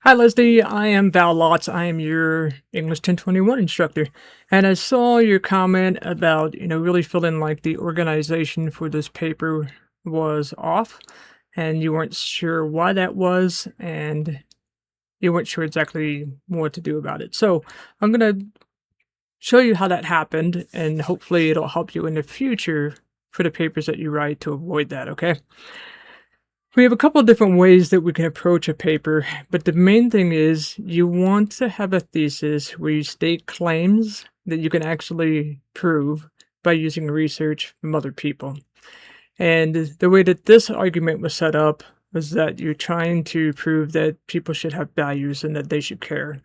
Hi, Leslie. I am Val Lotz. I am your English 1021 instructor. And I saw your comment about, really feeling like the organization for this paper was off and you weren't sure why that was and you weren't sure exactly what to do about it. So I'm going to show you how that happened and hopefully it'll help you in the future for the papers that you write to avoid that, okay? We have a couple of different ways that we can approach a paper, but the main thing is you want to have a thesis where you state claims that you can actually prove by using research from other people. And the way that this argument was set up was that you're trying to prove that people should have values and that they should care.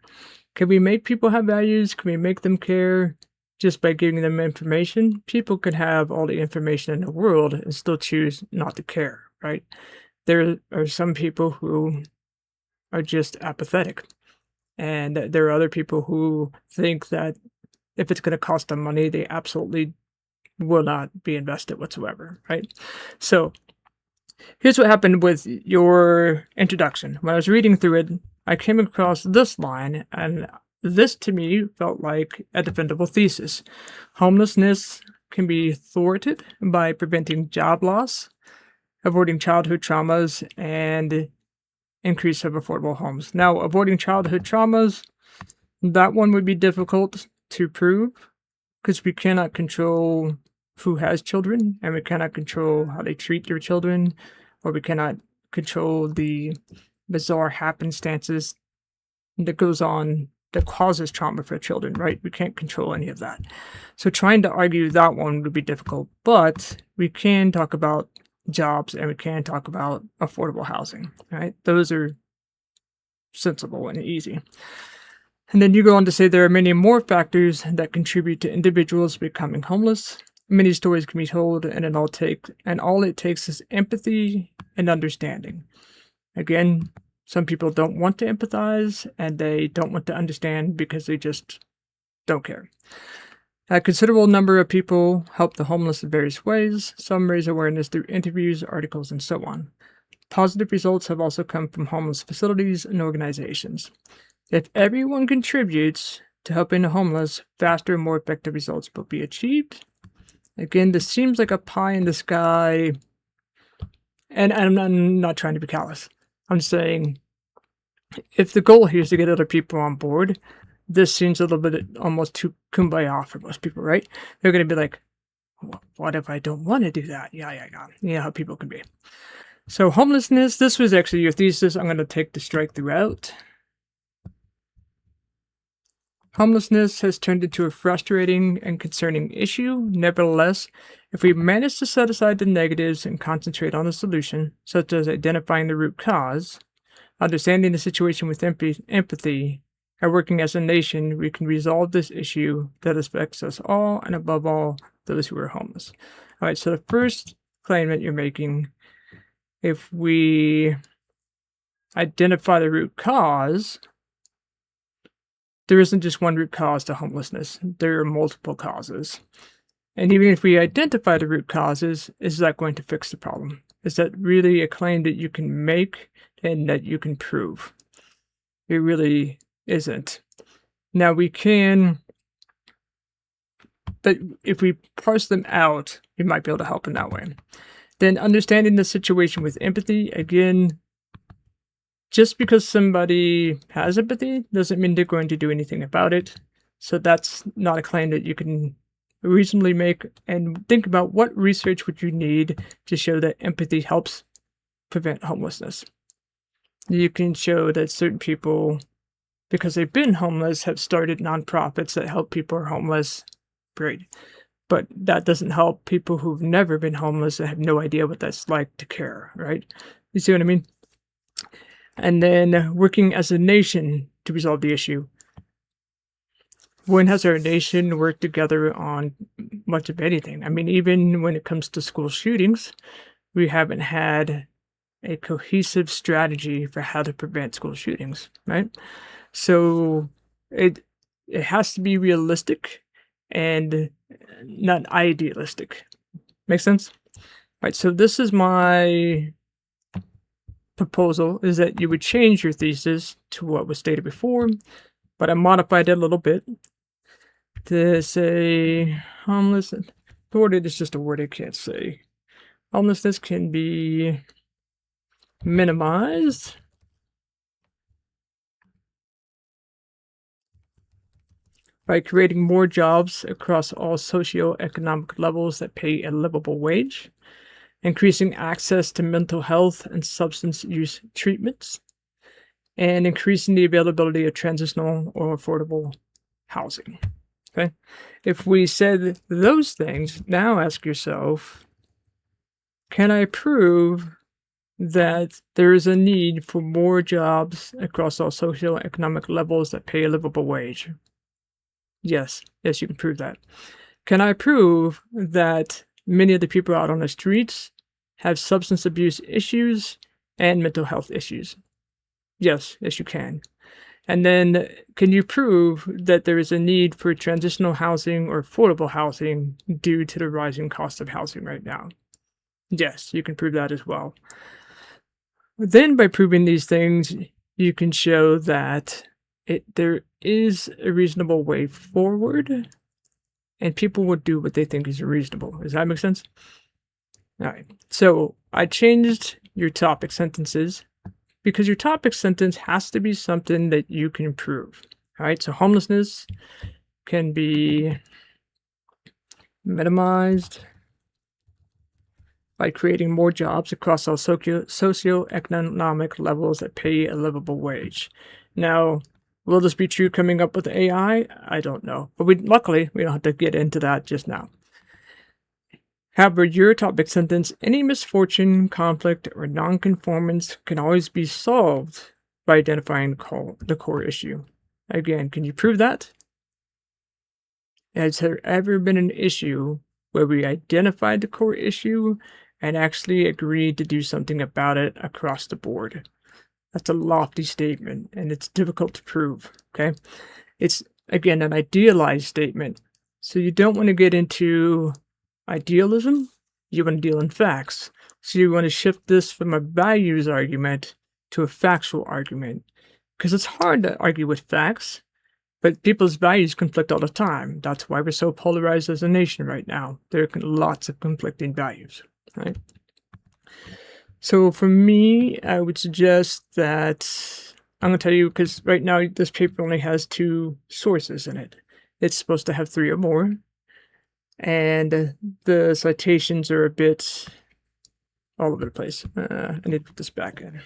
Can we make people have values? Can we make them care just by giving them information? People can have all the information in the world and still choose not to care, right? There are some people who are just apathetic, and there are other people who think that if it's gonna cost them money, they absolutely will not be invested whatsoever, right? So, here's what happened with your introduction. When I was reading through it, I came across this line, and this to me felt like a defendable thesis. Homelessness can be thwarted by preventing job loss, avoiding childhood traumas, and increase of affordable homes. Now, avoiding childhood traumas, that one would be difficult to prove because we cannot control who has children and we cannot control how they treat their children, or we cannot control the bizarre happenstances that goes on that causes trauma for children, right? We can't control any of that. So trying to argue that one would be difficult, but we can talk about jobs and we can talk about affordable housing, right? Those are sensible and easy. And then you go on to say there are many more factors that contribute to individuals becoming homeless. Many stories can be told, and all it takes is empathy and understanding. Again, some people don't want to empathize and they don't want to understand because they just don't care. A considerable number of people help the homeless in various ways. Some raise awareness through interviews, articles, and so on. Positive results have also come from homeless facilities and organizations. If everyone contributes to helping the homeless, faster and more effective results will be achieved. Again, this seems like a pie in the sky, and I'm not trying to be callous. I'm saying if the goal here is to get other people on board, this seems a little bit almost too kumbaya for most people, right? They're going to be like, what if I don't want to do that? Yeah. You know how people can be. So, homelessness, this was actually your thesis. I'm going to take the strike throughout. Homelessness has turned into a frustrating and concerning issue. Nevertheless, if we manage to set aside the negatives and concentrate on the solution, such as identifying the root cause, understanding the situation with empathy, and working as a nation, we can resolve this issue that affects us all, and above all, those who are homeless. All right, so the first claim that you're making, if we identify the root cause, there isn't just one root cause to homelessness, there are multiple causes. And even if we identify the root causes, is that going to fix the problem? Is that really a claim that you can make and that you can prove? It really isn't. Now we can, but if we parse them out, we might be able to help in that way. Then understanding the situation with empathy, again, just because somebody has empathy doesn't mean they're going to do anything about it. So that's not a claim that you can reasonably make. And think about what research would you need to show that empathy helps prevent homelessness. You can show that certain people, because they've been homeless, have started nonprofits that help people who are homeless. Great. But that doesn't help people who've never been homeless and have no idea what that's like to care, right? You see what I mean? And then working as a nation to resolve the issue. When has our nation worked together on much of anything? I mean, even when it comes to school shootings, we haven't had a cohesive strategy for how to prevent school shootings, right? So it it has to be realistic and not idealistic. Make sense? Right. So this is my proposal is that you would change your thesis to what was stated before, but I modified it a little bit to say homelessness. Thwarted is just a word I can't say. Homelessness can be minimized by creating more jobs across all socioeconomic levels that pay a livable wage, increasing access to mental health and substance use treatments, and increasing the availability of transitional or affordable housing. Okay. If we said those things, now ask yourself, can I prove that there is a need for more jobs across all socioeconomic levels that pay a livable wage? Yes, you can prove that. Can I prove that many of the people out on the streets have substance abuse issues and mental health issues? Yes, you can. And then can you prove that there is a need for transitional housing or affordable housing due to the rising cost of housing right now? Yes, you can prove that as well. Then by proving these things, you can show that there is a reasonable way forward and people will do what they think is reasonable. Does that make sense? All right. So I changed your topic sentences because your topic sentence has to be something that you can prove. All right. So homelessness can be minimized by creating more jobs across all socioeconomic levels that pay a livable wage. Now, will this be true coming up with AI? I don't know. But luckily, we don't have to get into that just now. However, your topic sentence, any misfortune, conflict, or nonconformance can always be solved by identifying the core issue. Again, can you prove that? Has there ever been an issue where we identified the core issue and actually agreed to do something about it across the board? That's a lofty statement, and it's difficult to prove, okay? It's, again, an idealized statement. So you don't want to get into idealism. You want to deal in facts. So you want to shift this from a values argument to a factual argument. Because it's hard to argue with facts, but people's values conflict all the time. That's why we're so polarized as a nation right now. There are lots of conflicting values, right? So for me, I would suggest that I'm going to tell you, because right now this paper only has 2 sources in it. It's supposed to have 3 or more. And the citations are a bit all over the place. I need to put this back in.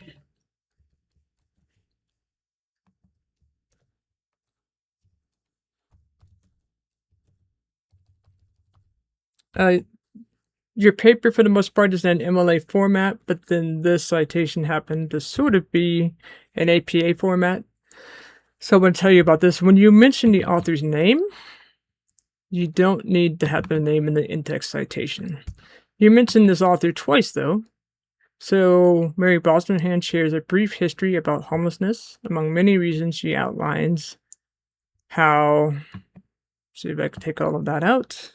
Your paper, for the most part, is in MLA format, but then this citation happened to sort of be an APA format. So I'm going to tell you about this. When you mention the author's name, you don't need to have their name in the in-text citation. You mentioned this author twice, though. So Mary Brosnahan shares a brief history about homelessness. Among many reasons, she outlines how, see if I can take all of that out.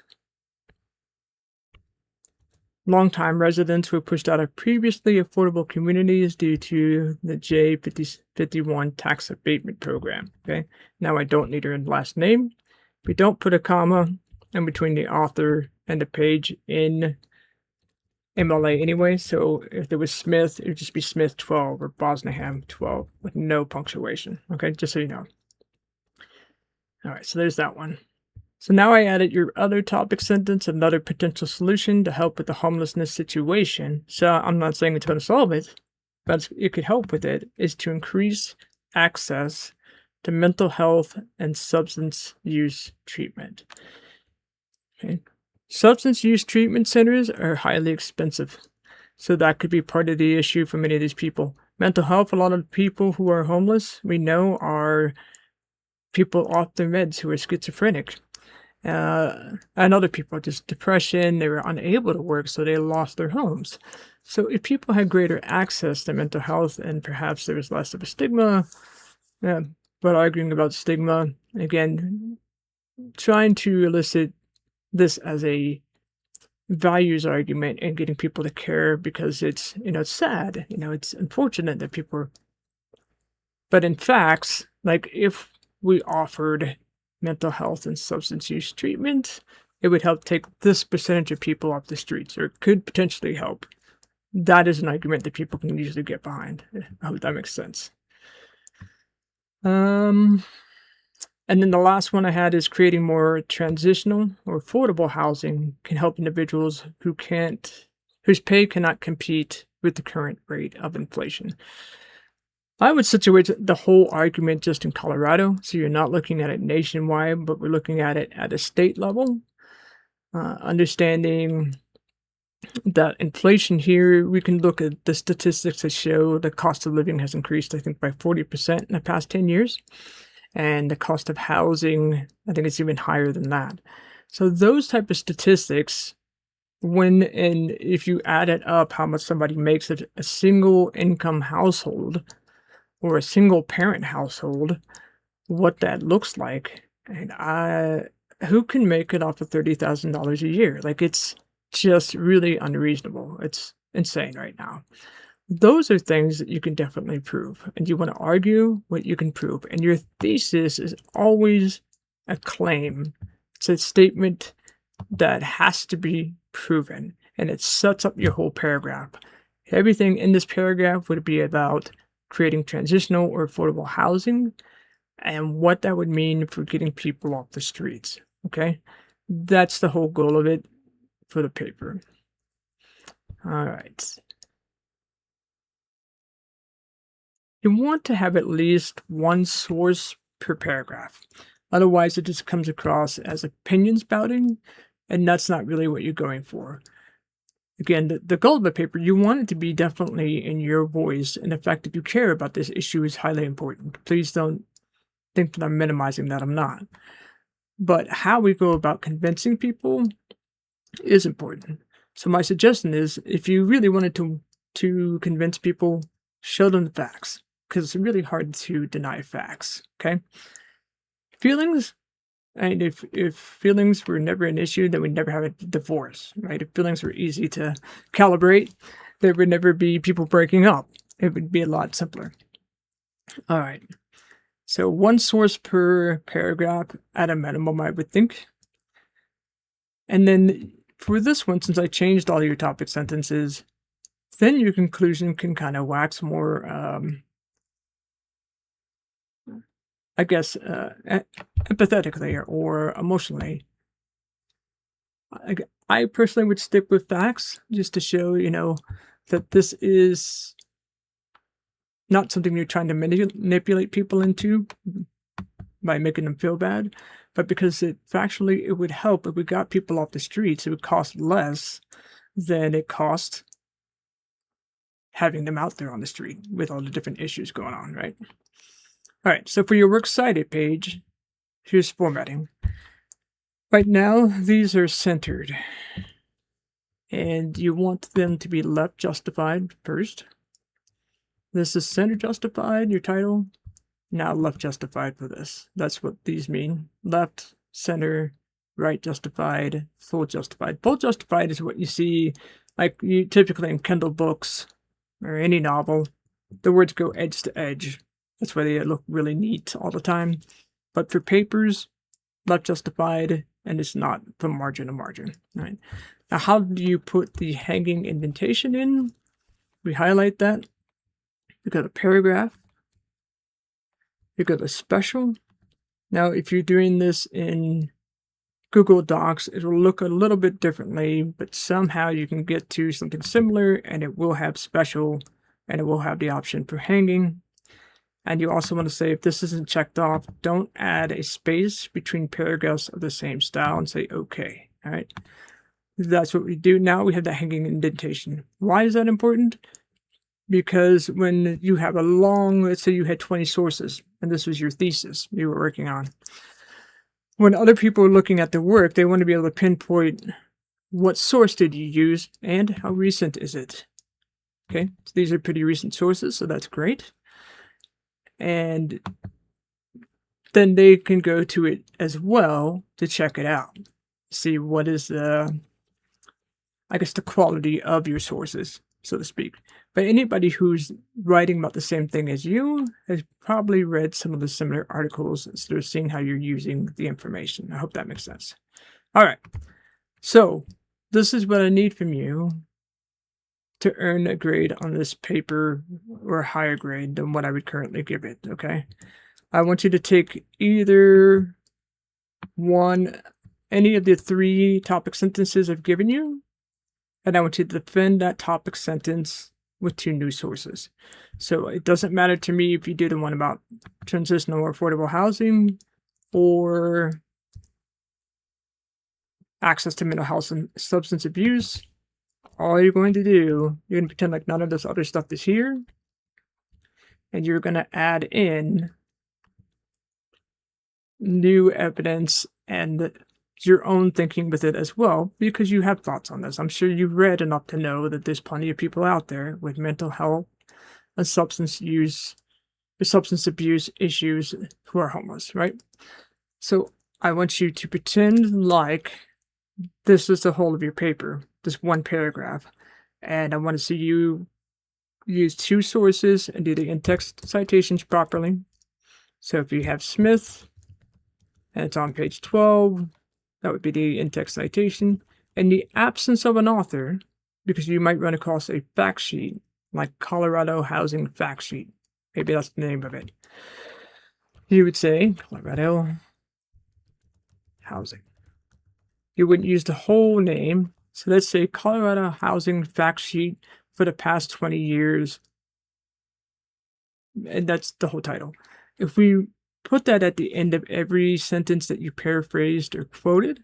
Longtime residents were pushed out of previously affordable communities due to the J51 tax abatement program. Okay, now I don't need her last name. We don't put a comma in between the author and the page in MLA anyway. So if there was Smith, it would just be Smith 12 or Brosnahan 12 with no punctuation. Okay, just so you know. All right, so there's that one. So now I added your other topic sentence, another potential solution to help with the homelessness situation. So I'm not saying it's going to solve it, but it could help with it, is to increase access to mental health and substance use treatment. Okay. Substance use treatment centers are highly expensive. So that could be part of the issue for many of these people. Mental health, a lot of people who are homeless, we know, are people off their meds who are schizophrenic. And other people, just depression, they were unable to work, so they lost their homes. So if people had greater access to mental health and perhaps there was less of a stigma, but arguing about stigma, again, trying to elicit this as a values argument and getting people to care because it's, it's sad, it's unfortunate that people are, but in facts, like if we offered mental health and substance use treatment, it would help take this percentage of people off the streets, or it could potentially help. That is an argument that people can usually get behind. I hope that makes sense. Um, and then the last one I had is creating more transitional or affordable housing can help individuals whose pay cannot compete with the current rate of inflation. I would situate the whole argument just in Colorado, so you're not looking at it nationwide, but we're looking at it at a state level. Understanding that inflation here, we can look at the statistics that show the cost of living has increased, I think, by 40% in the past 10 years. And the cost of housing, I think it's even higher than that. So those type of statistics, when and if you add it up, how much somebody makes at a single income household or a single parent household, what that looks like, and who can make it off of $30,000 a year? Like, it's just really unreasonable. It's insane right now. Those are things that you can definitely prove, and you want to argue what you can prove. And your thesis is always a claim. It's a statement that has to be proven, and it sets up your whole paragraph. Everything in this paragraph would be about creating transitional or affordable housing and what that would mean for getting people off the streets. Okay? That's the whole goal of it for the paper. All right. You want to have at least one source per paragraph. Otherwise, it just comes across as opinion spouting, and that's not really what you're going for. Again, the goal of the paper, you want it to be definitely in your voice, and the fact that you care about this issue is highly important. Please don't think that I'm minimizing that. I'm not. But how we go about convincing people is important. So my suggestion is, if you really wanted to convince people, show them the facts, because it's really hard to deny facts. Okay, feelings. And if feelings were never an issue, then we'd never have a divorce, right? If feelings were easy to calibrate, there would never be people breaking up. It would be a lot simpler. All right. So one source per paragraph at a minimum, I would think. And then for this one, since I changed all your topic sentences, then your conclusion can kind of wax more, I guess, empathetically or emotionally. I personally would stick with facts just to show, that this is not something you're trying to manipulate people into by making them feel bad, but because factually it would help if we got people off the streets. It would cost less than it cost having them out there on the street with all the different issues going on, right? All right, so for your works cited page, here's formatting. Right now, these are centered, and you want them to be left justified first. This is center justified, your title. Now left justified for this. That's what these mean. Left, center, right justified, full justified. Full justified is what you see, like you typically in Kindle books or any novel. The words go edge to edge. That's why they look really neat all the time. But for papers, left justified, and it's not from margin to margin. Right. Now, how do you put the hanging indentation in? We highlight that. We got a paragraph. You got a special. Now, if you're doing this in Google Docs, it will look a little bit differently, but somehow you can get to something similar, and it will have special, and it will have the option for hanging. And you also want to say, if this isn't checked off, don't add a space between paragraphs of the same style and say, okay. All right. That's what we do. Now we have the hanging indentation. Why is that important? Because when you have a long, let's say you had 20 sources, and this was your thesis you were working on. When other people are looking at the work, they want to be able to pinpoint what source did you use and how recent is it. Okay, so these are pretty recent sources, so that's great. And then they can go to it as well to check it out. See what is the I guess, the quality of your sources, so to speak. But anybody who's writing about the same thing as you has probably read some of the similar articles, so they're seeing how you're using the information. I hope that makes sense. All right. So this is what I need from you to earn a grade on this paper, or a higher grade than what I would currently give it. Okay. I want you to take either any of the 3 topic sentences I've given you, and I want you to defend that topic sentence with 2 new sources. So it doesn't matter to me if you do the one about transitional or affordable housing, or access to mental health and substance abuse. All you're going to do, you're going to pretend like none of this other stuff is here, and you're going to add in new evidence and your own thinking with it as well, because you have thoughts on this. I'm sure you've read enough to know that there's plenty of people out there with mental health and substance abuse issues who are homeless, right? So I want you to pretend like this is the whole of your paper, this one paragraph, and I want to see you use 2 sources and do the in-text citations properly. So if you have Smith, and it's on page 12, that would be the in-text citation. In the absence of an author, because you might run across a fact sheet, like Colorado Housing Fact Sheet. Maybe that's the name of it. You would say Colorado Housing. You wouldn't use the whole name. So let's say Colorado Housing Fact Sheet for the past 20 years. And that's the whole title. If we put that at the end of every sentence that you paraphrased or quoted,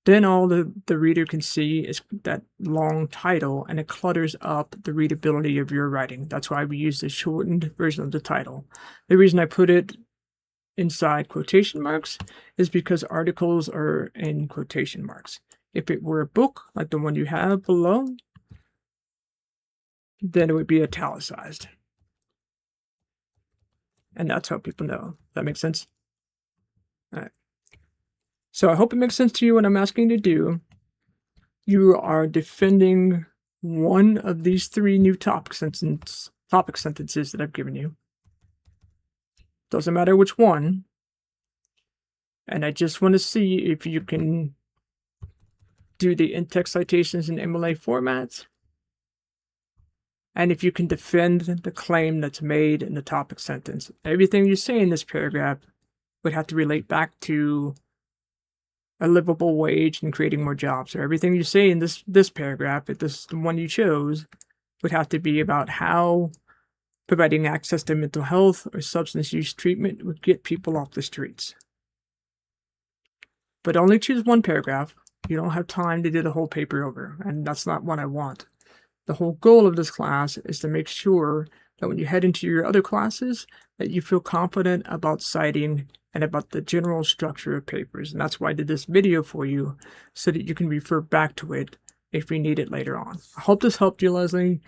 then all the reader can see is that long title, and it clutters up the readability of your writing. That's why we use the shortened version of the title. The reason I put it inside quotation marks is because articles are in quotation marks. If it were a book, like the one you have below, then it would be italicized. And that's how people know. That makes sense? All right. So I hope it makes sense to you what I'm asking you to do. You are defending one of these 3 new topic sentences that I've given you. Doesn't matter which one. And I just want to see if you can do the in-text citations in MLA formats, and if you can defend the claim that's made in the topic sentence. Everything you say in this paragraph would have to relate back to a livable wage and creating more jobs. Or everything you say in this paragraph, if this is the one you chose, would have to be about how providing access to mental health or substance use treatment would get people off the streets. But only choose one paragraph. You don't have time to do the whole paper over, and that's not what I want. The whole goal of this class is to make sure that when you head into your other classes, that you feel confident about citing and about the general structure of papers. And that's why I did this video for you, so that you can refer back to it if you need it later on. I hope this helped you, Leslie,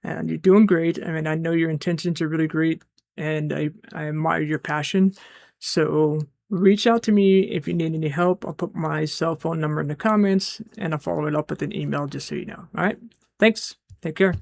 and you're doing great. I mean, I know your intentions are really great, and I admire your passion. So reach out to me if you need any help. I'll put my cell phone number in the comments, and I'll follow it up with an email just so you know. All right. Thanks. Take care.